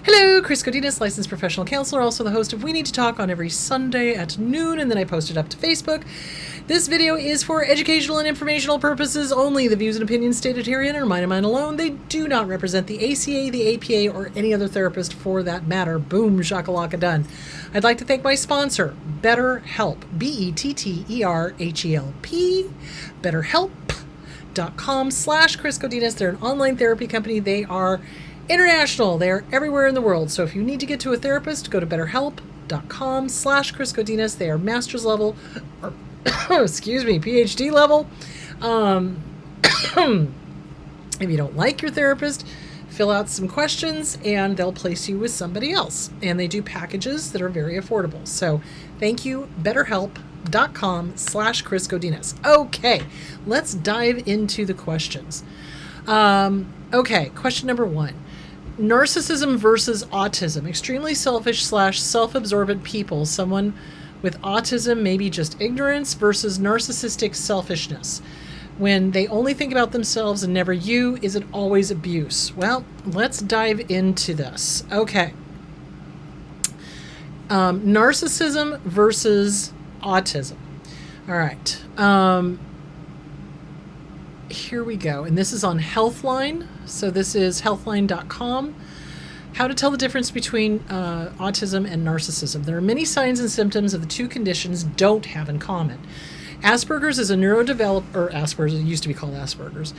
Hello, Chris Godinez, licensed professional counselor, also the host of We Need to Talk on every Sunday at noon, and then I post it up to Facebook. This video is for educational and informational purposes only. The views and opinions stated herein are mine and mine alone. They do not represent the ACA, the APA, or any other therapist for that matter. Boom, shakalaka done. I'd like to thank my sponsor, BetterHelp, BetterHelp, BetterHelp.com/Chris Godinez. They're an online therapy company. They are international. They are everywhere in the world. So if you need to get to a therapist, go to BetterHelp.com/Chris Godinez. They are master's level, or PhD level. If you don't like your therapist, fill out some questions and they'll place you with somebody else. And they do packages that are very affordable. So thank you, BetterHelp.com/Chris Godinez. Okay, let's dive into the questions. Okay, question number 1. Narcissism versus autism. Extremely selfish / self-absorbent people. Someone with autism may be just ignorance versus narcissistic selfishness. When they only think about themselves and never you, is it always abuse? Well, let's dive into this. Okay. Narcissism versus autism. All right. Here we go. And this is on Healthline. So this is healthline.com. How to tell the difference between autism and narcissism. There are many signs and symptoms of the two conditions don't have in common. Asperger's is a Asperger's, it used to be called Asperger's.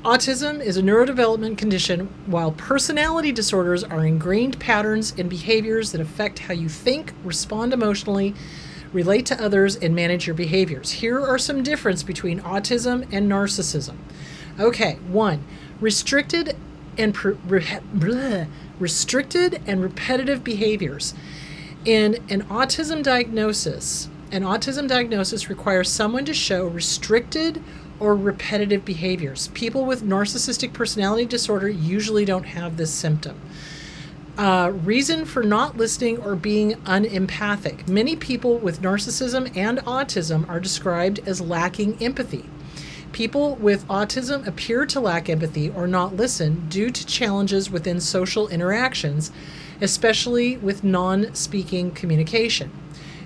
Autism is a neurodevelopment condition, while personality disorders are ingrained patterns and behaviors that affect how you think, respond emotionally, relate to others, and manage your behaviors. Here are some differences between autism and narcissism. Okay, 1, restricted and repetitive behaviors. In an autism diagnosis requires someone to show restricted or repetitive behaviors. People with narcissistic personality disorder usually don't have this symptom. Reason for not listening or being unempathic. Many people with narcissism and autism are described as lacking empathy. People with autism appear to lack empathy or not listen due to challenges within social interactions, especially with non-speaking communication.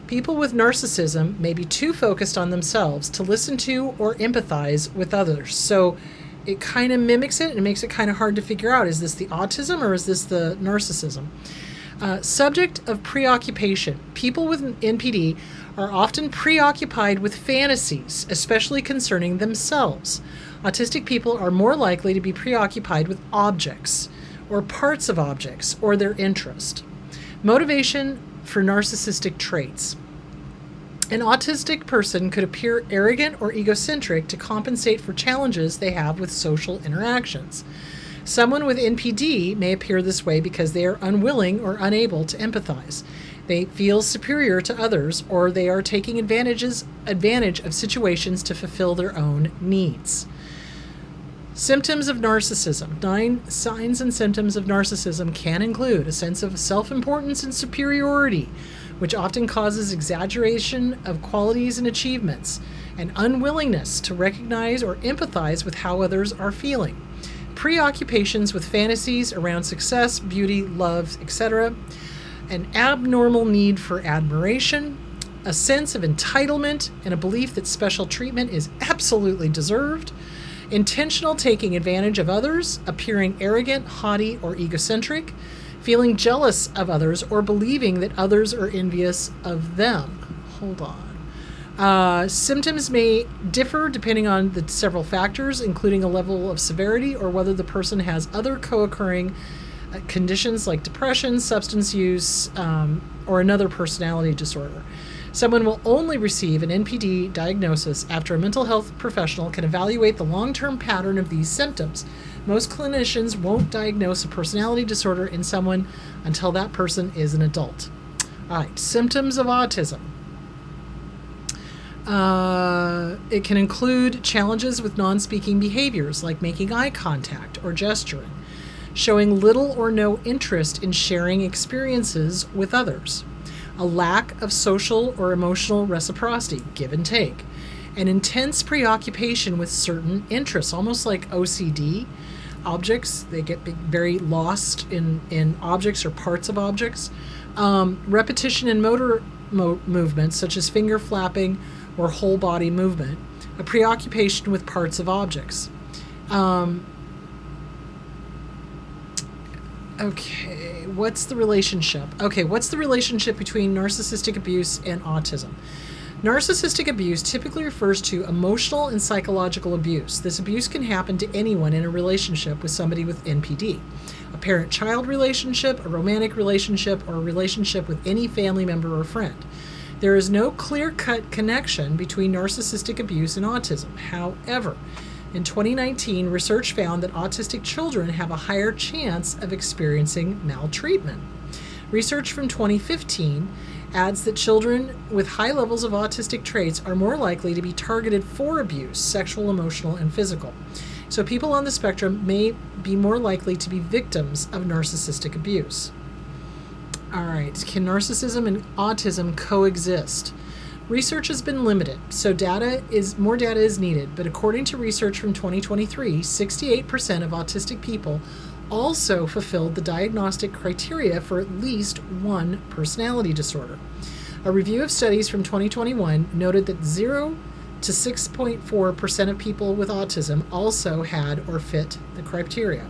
People with narcissism may be too focused on themselves to listen to or empathize with others. So it kind of mimics it and it makes it kind of hard to figure out, is this the autism or is this the narcissism? Subject of preoccupation. People with NPD are often preoccupied with fantasies, especially concerning themselves. Autistic people are more likely to be preoccupied with objects or parts of objects or their interest. Motivation for narcissistic traits. An autistic person could appear arrogant or egocentric to compensate for challenges they have with social interactions. Someone with NPD may appear this way because they are unwilling or unable to empathize. They feel superior to others, or they are taking advantage of situations to fulfill their own needs. Symptoms of narcissism. 9 signs and symptoms of narcissism can include a sense of self-importance and superiority, which often causes exaggeration of qualities and achievements, and unwillingness to recognize or empathize with how others are feeling. Preoccupations with fantasies around success, beauty, love, etc. An abnormal need for admiration, a sense of entitlement, and a belief that special treatment is absolutely deserved. Intentional taking advantage of others, appearing arrogant, haughty, or egocentric, feeling jealous of others, or believing that others are envious of them. Hold on. Symptoms may differ depending on the several factors, including a level of severity or whether the person has other co-occurring conditions like depression, substance use, or another personality disorder. Someone will only receive an NPD diagnosis after a mental health professional can evaluate the long-term pattern of these symptoms. Most clinicians won't diagnose a personality disorder in someone until that person is an adult. All right, symptoms of autism. It can include challenges with non-speaking behaviors like making eye contact or gesturing, showing little or no interest in sharing experiences with others, a lack of social or emotional reciprocity, give and take, an intense preoccupation with certain interests, almost like OCD, objects. They get very lost in objects or parts of objects. Repetition in motor movements, such as finger flapping or whole body movement. A preoccupation with parts of objects. Okay, what's the relationship? Okay, what's the relationship between narcissistic abuse and autism? Narcissistic abuse typically refers to emotional and psychological abuse. This abuse can happen to anyone in a relationship with somebody with NPD. A parent-child relationship, a romantic relationship, or a relationship with any family member or friend. There is no clear-cut connection between narcissistic abuse and autism. However, in 2019, research found that autistic children have a higher chance of experiencing maltreatment. Research from 2015 adds that children with high levels of autistic traits are more likely to be targeted for abuse, sexual, emotional, and physical. So people on the spectrum may be more likely to be victims of narcissistic abuse. All right, can narcissism and autism coexist? Research has been limited, so more data is needed, but according to research from 2023, 68% of autistic people also fulfilled the diagnostic criteria for at least one personality disorder. A review of studies from 2021 noted that 0 to 6.4% of people with autism also had or fit the criteria.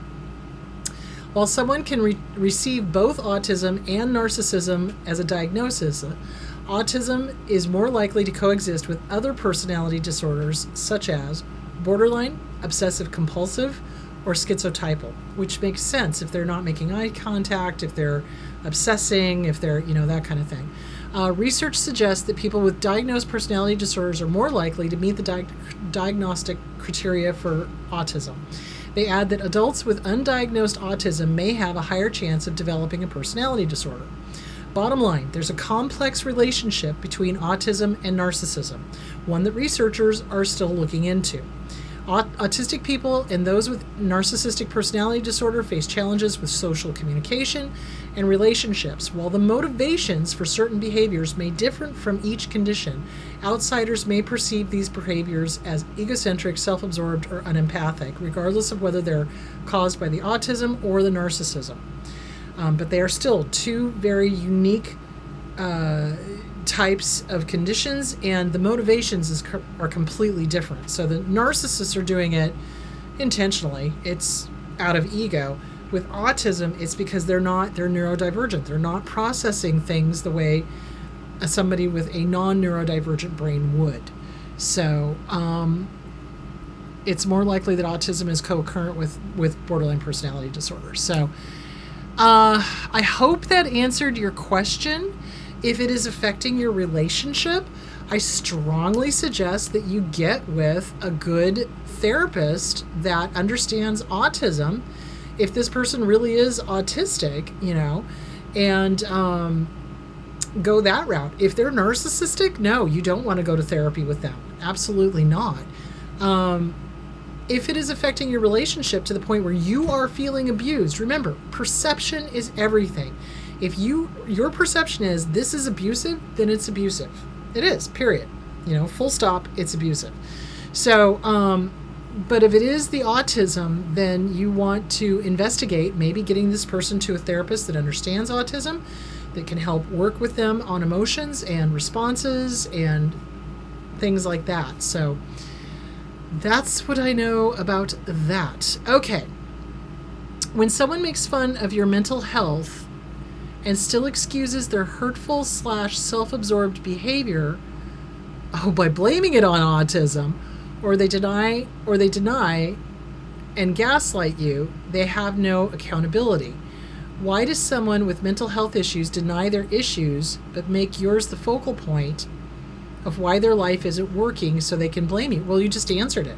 While someone can receive both autism and narcissism as a diagnosis, autism is more likely to coexist with other personality disorders such as borderline, obsessive compulsive, or schizotypal, which makes sense if they're not making eye contact, if they're obsessing, if they're, that kind of thing. Research suggests that people with diagnosed personality disorders are more likely to meet the diagnostic criteria for autism. They add that adults with undiagnosed autism may have a higher chance of developing a personality disorder. Bottom line, there's a complex relationship between autism and narcissism, one that researchers are still looking into. Autistic people and those with narcissistic personality disorder face challenges with social communication and relationships. While the motivations for certain behaviors may differ from each condition, outsiders may perceive these behaviors as egocentric, self-absorbed, or unempathic, regardless of whether they're caused by the autism or the narcissism. But they are still two very unique types of conditions, and the motivations are completely different. So the narcissists are doing it intentionally. It's out of ego. With autism, it's because they're neurodivergent. They're not processing things the way somebody with a non-neurodivergent brain would. So it's more likely that autism is co-occurrent with borderline personality disorder. So I hope that answered your question. If it is affecting your relationship, I strongly suggest that you get with a good therapist that understands autism. If this person really is autistic, and go that route. If they're narcissistic, no, you don't want to go to therapy with them. Absolutely not. If it is affecting your relationship to the point where you are feeling abused, remember, perception is everything. If your perception is this is abusive, then it's abusive. It is, period. Full stop, it's abusive. So, but if it is the autism, then you want to investigate maybe getting this person to a therapist that understands autism, that can help work with them on emotions and responses and things like that. So that's what I know about that. Okay. When someone makes fun of your mental health and still excuses their hurtful / self-absorbed behavior, by blaming it on autism, or they deny and gaslight you, they have no accountability. Why does someone with mental health issues deny their issues but make yours the focal point of why their life isn't working so they can blame you? Well, you just answered it.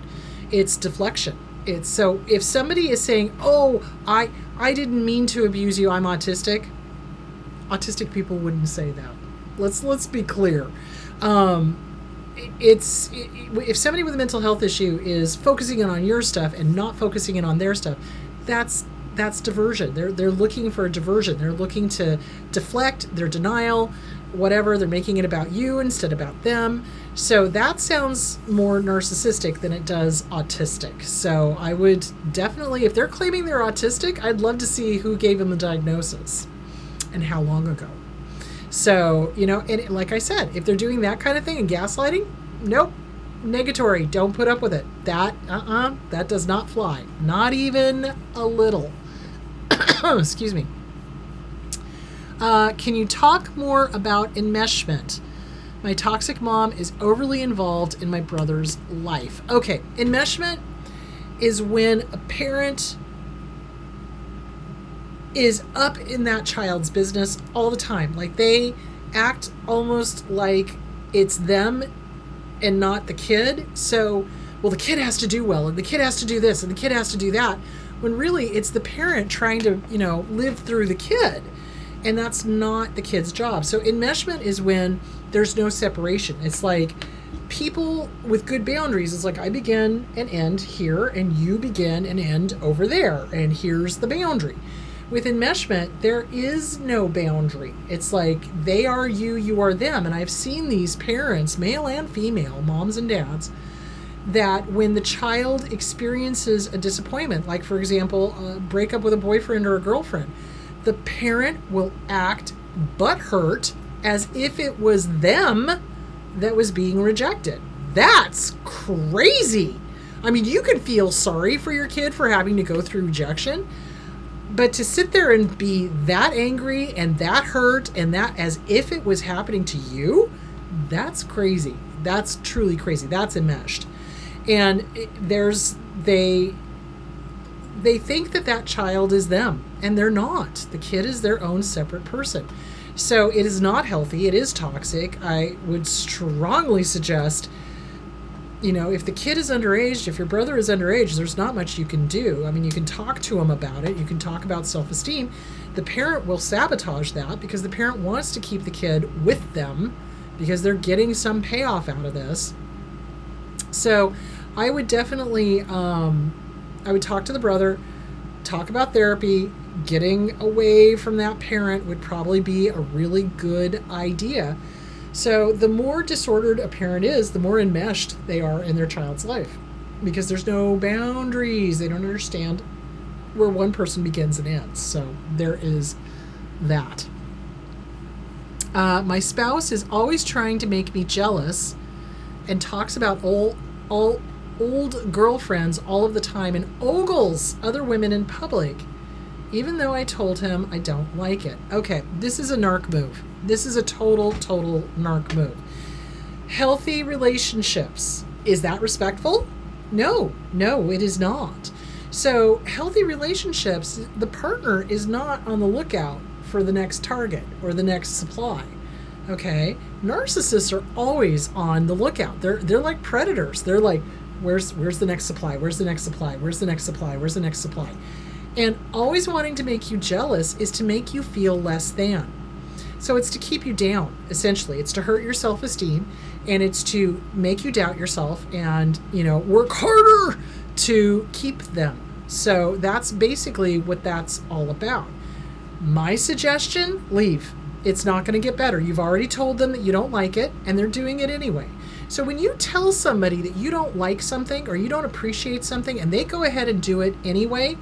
It's deflection. So if somebody is saying, I didn't mean to abuse you, I'm autistic. Autistic people wouldn't say that. Let's be clear. If somebody with a mental health issue is focusing in on your stuff and not focusing in on their stuff, that's that's diversion. They're looking for a diversion. They're looking to deflect their denial, whatever. They're making it about you instead about them. So that sounds more narcissistic than it does autistic. So I would definitely, if they're claiming they're autistic, I'd love to see who gave them the diagnosis and how long ago. So, and like I said, if they're doing that kind of thing and gaslighting, nope, negatory, don't put up with it. That does not fly. Not even a little. Excuse me. Can you talk more about enmeshment? My toxic mom is overly involved in my brother's life. Okay, enmeshment is when a parent is up in that child's business all the time. Like they act almost like it's them and not the kid. So, well, the kid has to do well, and the kid has to do this, and the kid has to do that, when really it's the parent trying to, live through the kid. And that's not the kid's job. So enmeshment is when there's no separation. It's like people with good boundaries. It's like I begin and end here, and you begin and end over there, and here's the boundary. With enmeshment, there is no boundary. It's like they are you, you are them. And I've seen these parents, male and female, moms and dads, that when the child experiences a disappointment, like for example, a breakup with a boyfriend or a girlfriend, the parent will act butthurt as if it was them that was being rejected. That's crazy. I mean, you can feel sorry for your kid for having to go through rejection, but to sit there and be that angry and that hurt and that as if it was happening to you, that's crazy. That's truly crazy. That's enmeshed. And they think that child is them, and they're not. The kid is their own separate person. So it is not healthy. It is toxic. I would strongly suggest, if the kid is underage, if your brother is underage, there's not much you can do. I mean, you can talk to him about it. You can talk about self-esteem. The parent will sabotage that because the parent wants to keep the kid with them because they're getting some payoff out of this. So I would definitely, I would talk to the brother, talk about therapy. Getting away from that parent would probably be a really good idea. So the more disordered a parent is, the more enmeshed they are in their child's life because there's no boundaries. They don't understand where one person begins and ends. So there is that. My spouse is always trying to make me jealous and talks about old girlfriends all of the time and ogles other women in public, even though I told him I don't like it. Okay, this is a narc move. This is a total narc move. Healthy relationships. Is that respectful? No, it is not. So healthy relationships, the partner is not on the lookout for the next target or the next supply. Okay? Narcissists are always on the lookout. They're like predators. They're like, where's the next supply? Where's the next supply? Where's the next supply? Where's the next supply? And always wanting to make you jealous is to make you feel less than. So it's to keep you down, essentially. It's to hurt your self-esteem, and it's to make you doubt yourself and, work harder to keep them. So that's basically what that's all about. My suggestion, leave. It's not going to get better. You've already told them that you don't like it, and they're doing it anyway. So when you tell somebody that you don't like something or you don't appreciate something and they go ahead and do it anyway,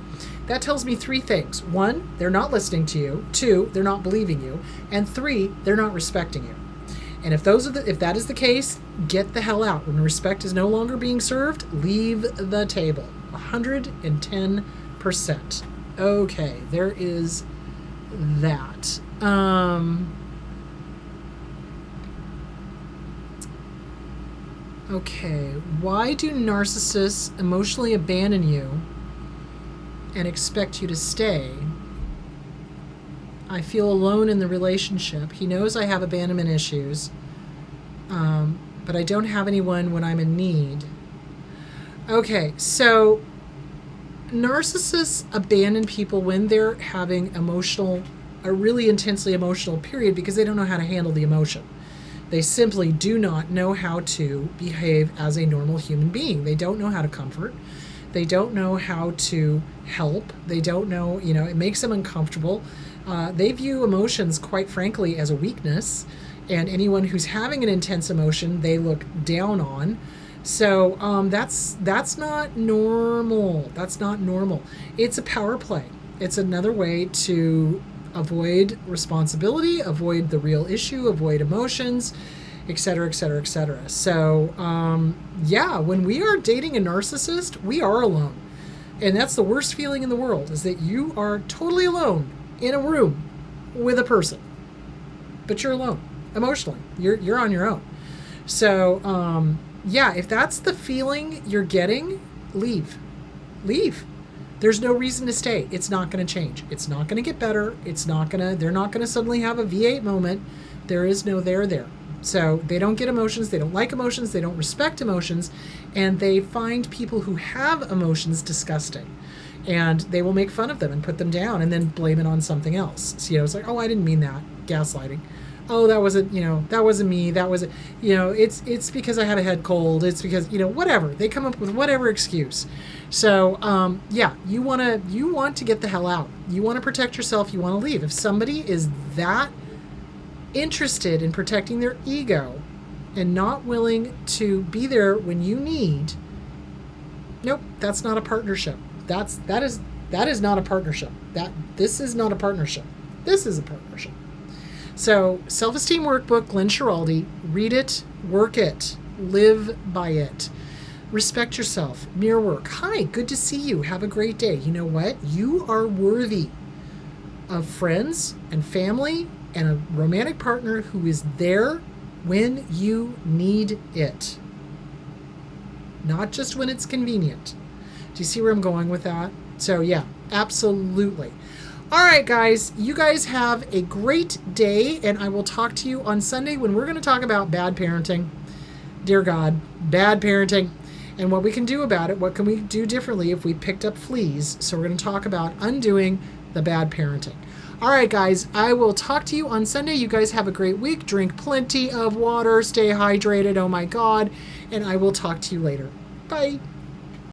that tells me three things. One, they're not listening to you. Two, they're not believing you. And three, they're not respecting you. And if that is the case, get the hell out. When respect is no longer being served, leave the table. 110%. Okay, there is that. Okay, why do narcissists emotionally abandon you and expect you to stay? I feel alone in the relationship. He knows I have abandonment issues, but I don't have anyone when I'm in need. Okay, so narcissists abandon people when they're having a really intensely emotional period because they don't know how to handle the emotion. They simply do not know how to behave as a normal human being. They don't know how to comfort. They don't know how to help. They don't know, it makes them uncomfortable. They view emotions, quite frankly, as a weakness. And anyone who's having an intense emotion, they look down on. So that's not normal. That's not normal. It's a power play. It's another way to avoid responsibility, avoid the real issue, avoid emotions, et cetera, et cetera, et cetera. So, when we are dating a narcissist, we are alone. And that's the worst feeling in the world, is that you are totally alone in a room with a person. But you're alone emotionally. You're on your own. So, if that's the feeling you're getting, leave. Leave. There's no reason to stay. It's not going to change. It's not going to get better. They're not going to suddenly have a V8 moment. There is no there. So they don't get emotions. They don't like emotions. They don't respect emotions. And they find people who have emotions disgusting. And they will make fun of them and put them down and then blame it on something else. So, it's like, oh, I didn't mean that. Gaslighting. Oh, that wasn't me. That wasn't, it's because I had a head cold. It's because, whatever. They come up with whatever excuse. So, you want to get the hell out. You want to protect yourself. You want to leave. If somebody is that interested in protecting their ego and not willing to be there when you need, nope, that's not a partnership. That is not a partnership. This is not a partnership. This is a partnership. So, Self-Esteem Workbook, Glenn Schiraldi. Read it, work it, live by it. Respect yourself. Mirror work. Hi, good to see you. Have a great day. You know what? You are worthy of friends and family and a romantic partner who is there when you need it. Not just when it's convenient. Do you see where I'm going with that? So, absolutely. All right, guys, you guys have a great day, and I will talk to you on Sunday when we're going to talk about bad parenting. Dear God, bad parenting, and what we can do about it. What can we do differently if we picked up fleas? So we're going to talk about undoing the bad parenting. All right, guys, I will talk to you on Sunday. You guys have a great week. Drink plenty of water. Stay hydrated. Oh, my God. And I will talk to you later. Bye.